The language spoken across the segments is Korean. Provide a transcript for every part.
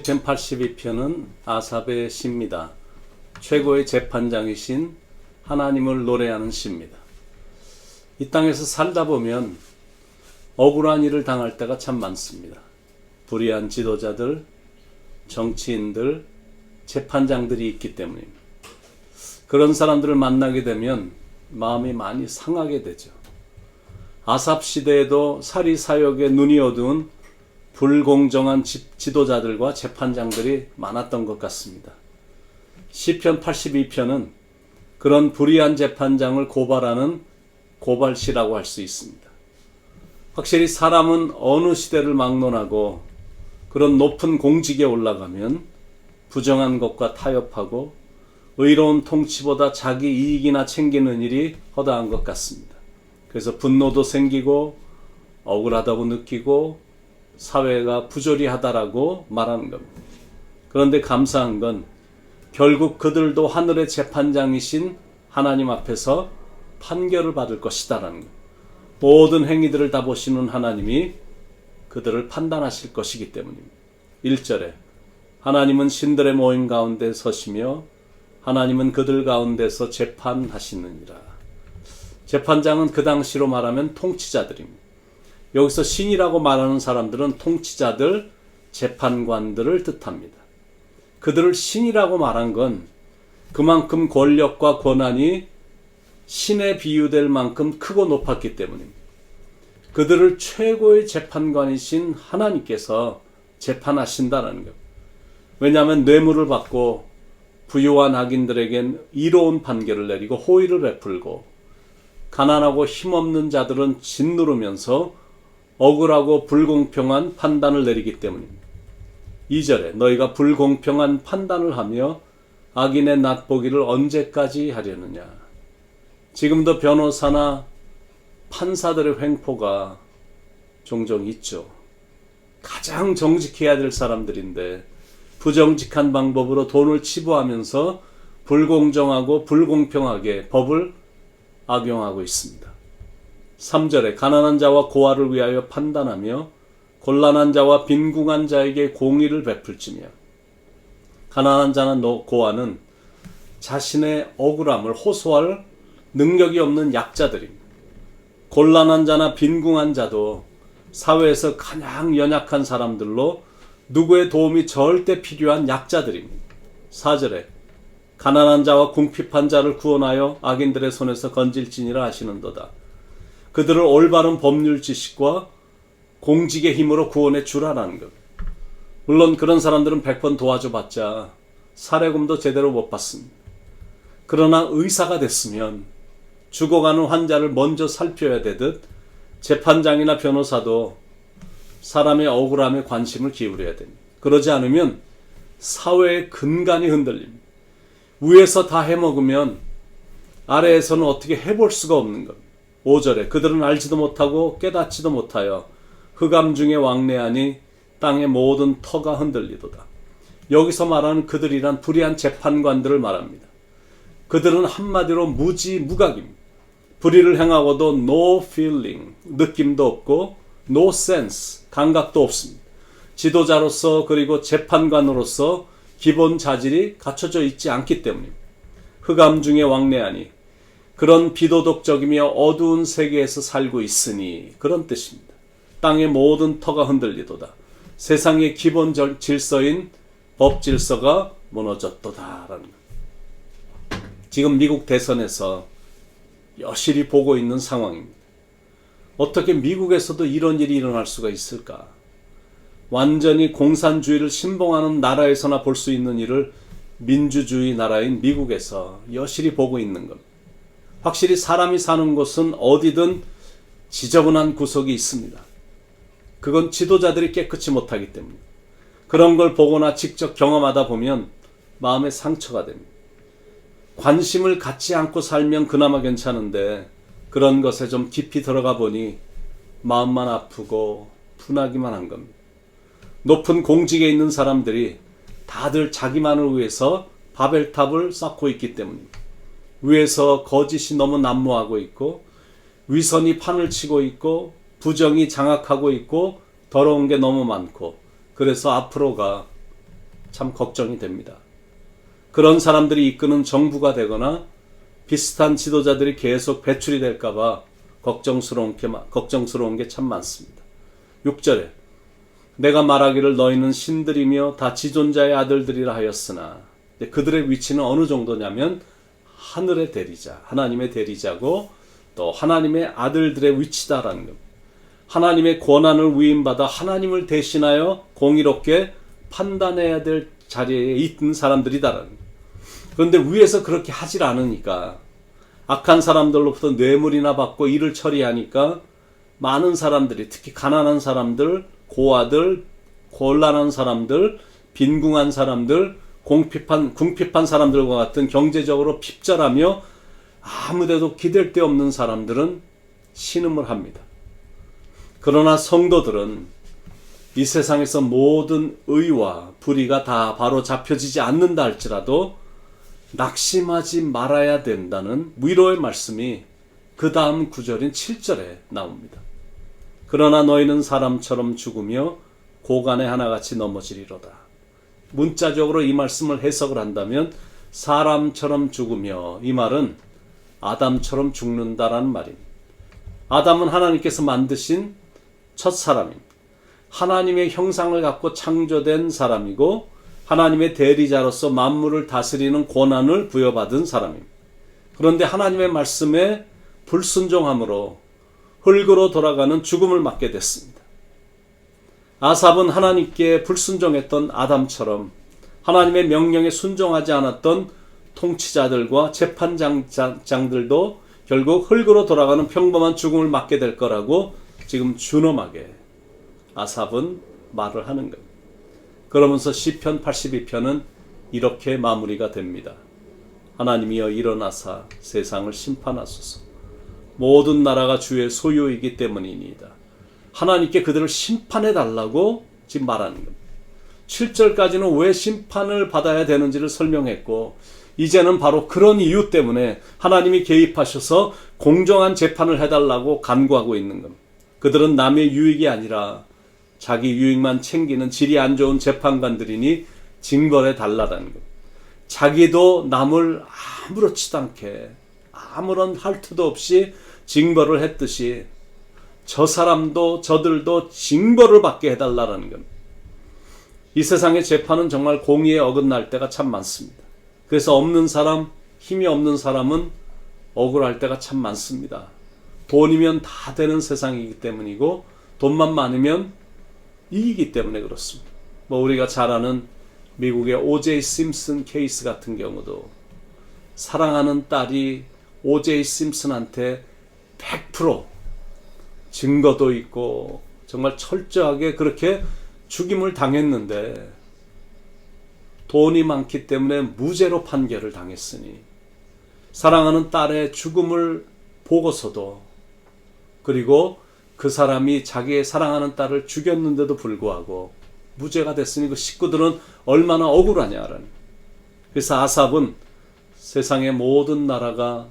시편 82편은 아삽의 시입니다. 최고의 재판장이신 하나님을 노래하는 시입니다. 이 땅에서 살다 보면 억울한 일을 당할 때가 참 많습니다. 불의한 지도자들, 정치인들, 재판장들이 있기 때문입니다. 그런 사람들을 만나게 되면 마음이 많이 상하게 되죠. 아삽 시대에도 사리사욕에 눈이 어두운 불공정한 지도자들과 재판장들이 많았던 것 같습니다. 시편 82편은 그런 불의한 재판장을 고발하는 고발시라고 할 수 있습니다. 확실히 사람은 어느 시대를 막론하고 그런 높은 공직에 올라가면 부정한 것과 타협하고 의로운 통치보다 자기 이익이나 챙기는 일이 허다한 것 같습니다. 그래서 분노도 생기고 억울하다고 느끼고 사회가 부조리하다라고 말하는 겁니다. 그런데 감사한 건 결국 그들도 하늘의 재판장이신 하나님 앞에서 판결을 받을 것이다라는 것. 모든 행위들을 다 보시는 하나님이 그들을 판단하실 것이기 때문입니다. 1절에 하나님은 신들의 모임 가운데 서시며 하나님은 그들 가운데서 재판하시느니라. 재판장은 그 당시로 말하면 통치자들입니다. 여기서 신이라고 말하는 사람들은 통치자들, 재판관들을 뜻합니다. 그들을 신이라고 말한 건 그만큼 권력과 권한이 신에 비유될 만큼 크고 높았기 때문입니다. 그들을 최고의 재판관이신 하나님께서 재판하신다는 것. 왜냐하면 뇌물을 받고 부유한 악인들에겐 이로운 판결을 내리고 호의를 베풀고 가난하고 힘없는 자들은 짓누르면서 억울하고 불공평한 판단을 내리기 때문입니다. 2절에 너희가 불공평한 판단을 하며 악인의 낫보기를 언제까지 하려느냐. 지금도 변호사나 판사들의 횡포가 종종 있죠. 가장 정직해야 될 사람들인데 부정직한 방법으로 돈을 치부하면서 불공정하고 불공평하게 법을 악용하고 있습니다. 3절에 가난한 자와 고아를 위하여 판단하며 곤란한 자와 빈궁한 자에게 공의를 베풀지며. 가난한 자나 고아는 자신의 억울함을 호소할 능력이 없는 약자들입니다. 곤란한 자나 빈궁한 자도 사회에서 가장 연약한 사람들로 누구의 도움이 절대 필요한 약자들입니다. 4절에 가난한 자와 궁핍한 자를 구원하여 악인들의 손에서 건질지니라 하시는도다. 그들을 올바른 법률 지식과 공직의 힘으로 구원해 주라라는 것. 물론 그런 사람들은 100번 도와줘봤자 살해금도 제대로 못 받습니다. 그러나 의사가 됐으면 죽어가는 환자를 먼저 살펴야 되듯 재판장이나 변호사도 사람의 억울함에 관심을 기울여야 됩니다. 그러지 않으면 사회의 근간이 흔들립니다. 위에서 다 해먹으면 아래에서는 어떻게 해볼 수가 없는 겁니다. 5절에 그들은 알지도 못하고 깨닫지도 못하여 흑암 중에 왕래하니 땅의 모든 터가 흔들리도다. 여기서 말하는 그들이란 불의한 재판관들을 말합니다. 그들은 한마디로 무지무각입니다. 불의를 행하고도 no feeling, 느낌도 없고 no sense, 감각도 없습니다. 지도자로서 그리고 재판관으로서 기본 자질이 갖춰져 있지 않기 때문입니다. 흑암 중에 왕래하니 그런 비도덕적이며 어두운 세계에서 살고 있으니 그런 뜻입니다. 땅의 모든 터가 흔들리도다. 세상의 기본 질서인 법 질서가 무너졌도다라는 것. 지금 미국 대선에서 여실히 보고 있는 상황입니다. 어떻게 미국에서도 이런 일이 일어날 수가 있을까? 완전히 공산주의를 신봉하는 나라에서나 볼 수 있는 일을 민주주의 나라인 미국에서 여실히 보고 있는 겁니다. 확실히 사람이 사는 곳은 어디든 지저분한 구석이 있습니다. 그건 지도자들이 깨끗이 못하기 때문입니다. 그런 걸 보거나 직접 경험하다 보면 마음에 상처가 됩니다. 관심을 갖지 않고 살면 그나마 괜찮은데 그런 것에 좀 깊이 들어가 보니 마음만 아프고 분하기만 한 겁니다. 높은 공직에 있는 사람들이 다들 자기만을 위해서 바벨탑을 쌓고 있기 때문입니다. 위에서 거짓이 너무 난무하고 있고 위선이 판을 치고 있고 부정이 장악하고 있고 더러운 게 너무 많고 그래서 앞으로가 참 걱정이 됩니다. 그런 사람들이 이끄는 정부가 되거나 비슷한 지도자들이 계속 배출이 될까봐 걱정스러운 게 참 많습니다. 6절에 내가 말하기를 너희는 신들이며 다 지존자의 아들들이라 하였으나, 그들의 위치는 어느 정도냐면 하늘의 대리자, 하나님의 대리자고 또 하나님의 아들들의 위치다라는 겁니다. 하나님의 권한을 위임받아 하나님을 대신하여 공의롭게 판단해야 될 자리에 있는 사람들이다라는 겁니다. 그런데 위에서 그렇게 하질 않으니까, 악한 사람들로부터 뇌물이나 받고 일을 처리하니까 많은 사람들이, 특히 가난한 사람들, 고아들, 곤란한 사람들, 빈궁한 사람들, 궁핍한 사람들과 같은 경제적으로 핍절하며 아무데도 기댈 데 없는 사람들은 신음을 합니다. 그러나 성도들은 이 세상에서 모든 의와 불의가 다 바로 잡혀지지 않는다 할지라도 낙심하지 말아야 된다는 위로의 말씀이 그 다음 구절인 7절에 나옵니다. 그러나 너희는 사람처럼 죽으며 고간에 하나같이 넘어지리로다. 문자적으로 이 말씀을 해석을 한다면 사람처럼 죽으며, 이 말은 아담처럼 죽는다라는 말입니다. 아담은 하나님께서 만드신 첫 사람입니다. 하나님의 형상을 갖고 창조된 사람이고 하나님의 대리자로서 만물을 다스리는 권한을 부여받은 사람입니다. 그런데 하나님의 말씀에 불순종함으로 흙으로 돌아가는 죽음을 맞게 됐습니다. 아삽은 하나님께 불순종했던 아담처럼 하나님의 명령에 순종하지 않았던 통치자들과 재판장들도 결국 흙으로 돌아가는 평범한 죽음을 맞게 될 거라고 지금 준엄하게 아삽은 말을 하는 겁니다. 그러면서 시편 82편은 이렇게 마무리가 됩니다. 하나님이여 일어나사 세상을 심판하소서. 모든 나라가 주의 소유이기 때문이니이다. 하나님께 그들을 심판해 달라고 지금 말하는 겁니다. 7절까지는 왜 심판을 받아야 되는지를 설명했고, 이제는 바로 그런 이유 때문에 하나님이 개입하셔서 공정한 재판을 해달라고 간구하고 있는 겁니다. 그들은 남의 유익이 아니라 자기 유익만 챙기는 질이 안 좋은 재판관들이니 징벌해 달라는 것. 자기도 남을 아무렇지도 않게 아무런 할투도 없이 징벌을 했듯이 저 사람도 저들도 징벌을 받게 해달라는 것. 이 세상의 재판은 정말 공의에 어긋날 때가 참 많습니다. 그래서 없는 사람, 힘이 없는 사람은 억울할 때가 참 많습니다. 돈이면 다 되는 세상이기 때문이고 돈만 많으면 이기기 때문에 그렇습니다. 우리가 잘 아는 미국의 O.J. 심슨 케이스 같은 경우도 사랑하는 딸이 O.J. 심슨한테 100% 증거도 있고 정말 철저하게 그렇게 죽임을 당했는데 돈이 많기 때문에 무죄로 판결을 당했으니, 사랑하는 딸의 죽음을 보고서도, 그리고 그 사람이 자기의 사랑하는 딸을 죽였는데도 불구하고 무죄가 됐으니 그 식구들은 얼마나 억울하냐라는. 그래서 아삽은 세상의 모든 나라가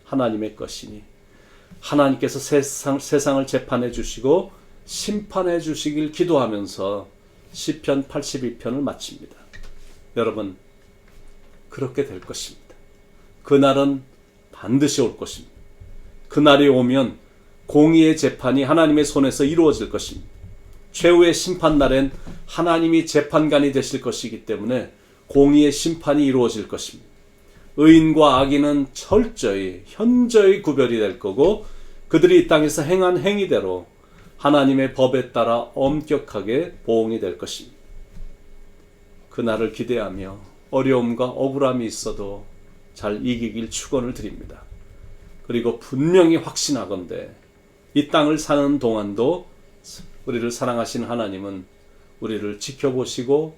하나님의 것이니 하나님께서 세상을 재판해 주시고 심판해 주시길 기도하면서 시편 82편을 마칩니다. 여러분, 그렇게 될 것입니다. 그날은 반드시 올 것입니다. 그날이 오면 공의의 재판이 하나님의 손에서 이루어질 것입니다. 최후의 심판날엔 하나님이 재판관이 되실 것이기 때문에 공의의 심판이 이루어질 것입니다. 의인과 악인은 철저히 현저히 구별이 될 거고, 그들이 이 땅에서 행한 행위대로 하나님의 법에 따라 엄격하게 보응이 될 것입니다. 그날을 기대하며 어려움과 억울함이 있어도 잘 이기길 축원을 드립니다. 그리고 분명히 확신하건대 이 땅을 사는 동안도 우리를 사랑하신 하나님은 우리를 지켜보시고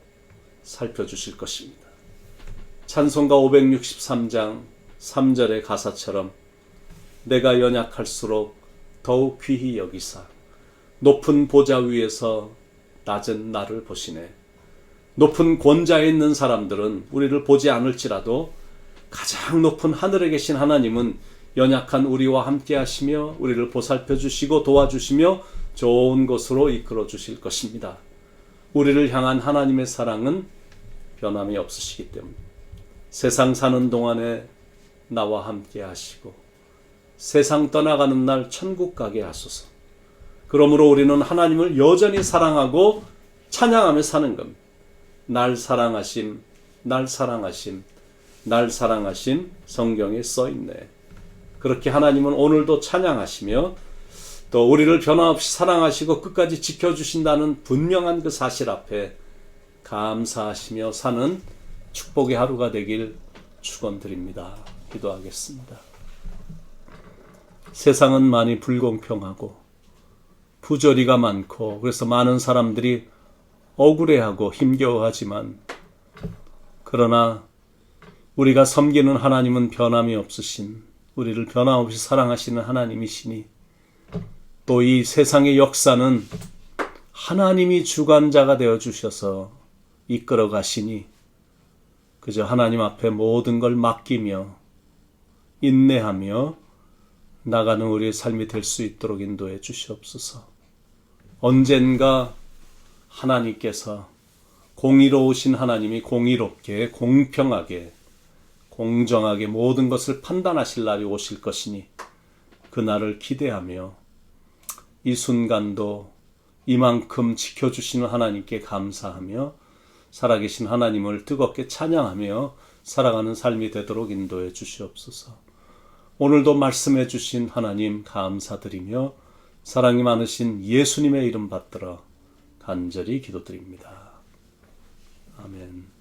살펴주실 것입니다. 찬송가 563장 3절의 가사처럼 내가 연약할수록 더욱 귀히 여기사 높은 보좌 위에서 낮은 나를 보시네. 높은 권자에 있는 사람들은 우리를 보지 않을지라도 가장 높은 하늘에 계신 하나님은 연약한 우리와 함께 하시며 우리를 보살펴 주시고 도와주시며 좋은 곳으로 이끌어 주실 것입니다. 우리를 향한 하나님의 사랑은 변함이 없으시기 때문에 세상 사는 동안에 나와 함께 하시고 세상 떠나가는 날 천국 가게 하소서. 그러므로 우리는 하나님을 여전히 사랑하고 찬양하며 사는 겁니다. 날 사랑하심, 날 사랑하심, 날 사랑하심 성경에 써있네. 그렇게 하나님은 오늘도 찬양하시며 또 우리를 변함없이 사랑하시고 끝까지 지켜주신다는 분명한 그 사실 앞에 감사하시며 사는 축복의 하루가 되길 축원드립니다. 기도하겠습니다. 세상은 많이 불공평하고 부조리가 많고 그래서 많은 사람들이 억울해하고 힘겨워하지만 그러나 우리가 섬기는 하나님은 변함이 없으신 우리를 변함없이 사랑하시는 하나님이시니 또 이 세상의 역사는 하나님이 주관자가 되어 주셔서 이끌어 가시니 그저 하나님 앞에 모든 걸 맡기며 인내하며 나가는 우리의 삶이 될 수 있도록 인도해 주시옵소서. 언젠가 하나님께서 공의로우신 하나님이 공의롭게 공평하게 공정하게 모든 것을 판단하실 날이 오실 것이니 그날을 기대하며 이 순간도 이만큼 지켜주시는 하나님께 감사하며 살아계신 하나님을 뜨겁게 찬양하며 살아가는 삶이 되도록 인도해 주시옵소서. 오늘도 말씀해 주신 하나님 감사드리며 사랑이 많으신 예수님의 이름 받들어 간절히 기도드립니다. 아멘.